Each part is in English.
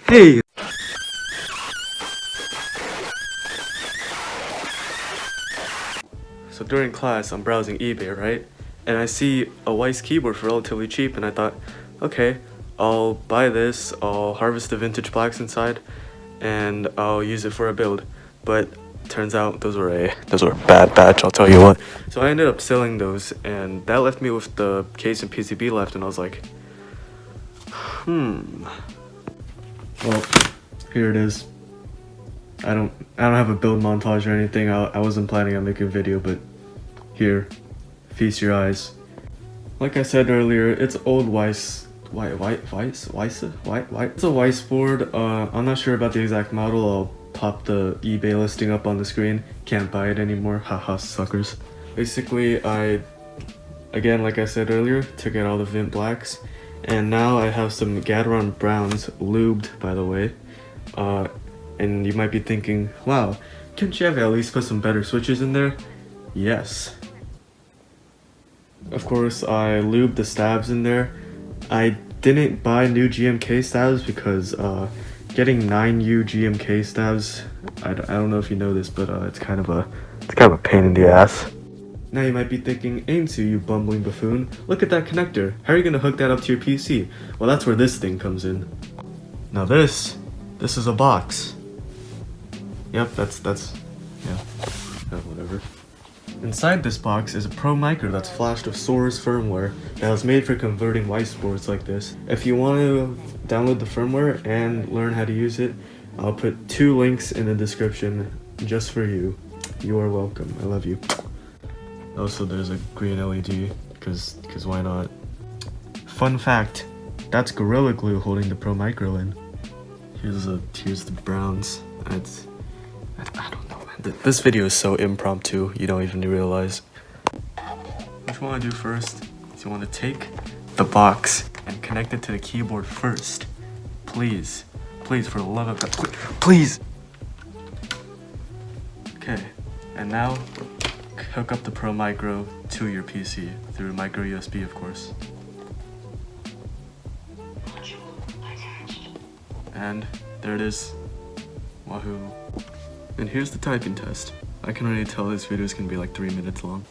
Hey! So during class, I'm browsing eBay, right? And I see a WYSE keyboard for relatively cheap, and I thought, okay, I'll buy this, I'll harvest the vintage blacks inside, and I'll use it for a build. But turns out those were a bad batch, I'll tell you what. So I ended up selling those, and that left me with the case and PCB left, and I was like, well, here it is. I don't have a build montage or anything. I wasn't planning on making a video, but here, feast your eyes. Like I said earlier, it's old WYSE. It's a WYSE board. I'm not sure about the exact model. I'll pop the eBay listing up on the screen. Can't buy it anymore. Haha, suckers. Basically, again, like I said earlier, took out all the Vint blacks, and now I have some Gateron browns, lubed by the way. And you might be thinking, wow, can't you have at least put some better switches in there? Yes. Of course, I lubed the stabs in there. I didn't buy new GMK stabs because getting 9U GMK stabs, I don't know if you know this, but it's kind of a pain in the ass. Now you might be thinking, Ainsu, you bumbling buffoon, look at that connector. How are you gonna hook that up to your PC? Well, that's where this thing comes in. Now this is a box. Yep, that's yeah, whatever. Inside this box is a Pro Micro that's flashed with Source firmware that was made for converting WYSE boards like this. If you want to download the firmware and learn how to use it, I'll put 2 links in the description just for you. You are welcome. I love you. Also, there's a green LED, cause why not? Fun fact, that's Gorilla Glue holding the Pro Micro in. Here's the browns. I don't know, man. This video is so impromptu, you don't even realize. What you want to do first is you want to take the box and connect it to the keyboard first. Please, for the love of God, please. Okay, and now hook up the Pro Micro to your PC through micro USB, of course. And there it is. Wahoo. And here's the typing test. I can already tell this video is gonna be like 3 minutes long.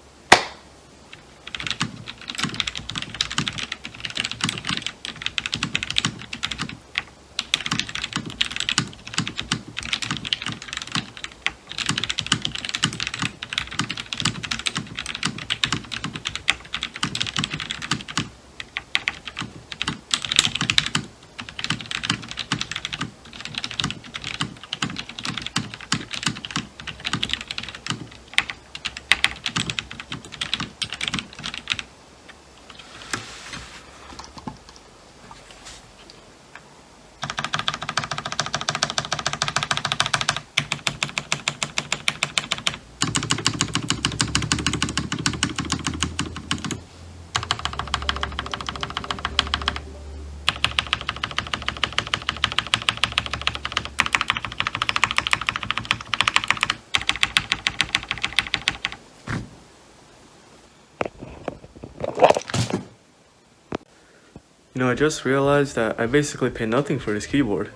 You know, I just realized that I basically paid nothing for this keyboard.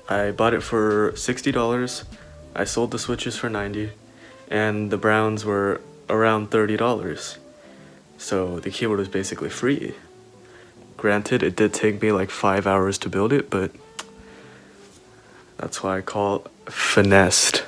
I bought it for $60, I sold the switches for $90, and the browns were around $30. So the keyboard was basically free. Granted, it did take me like 5 hours to build it, but that's why I call it finessed.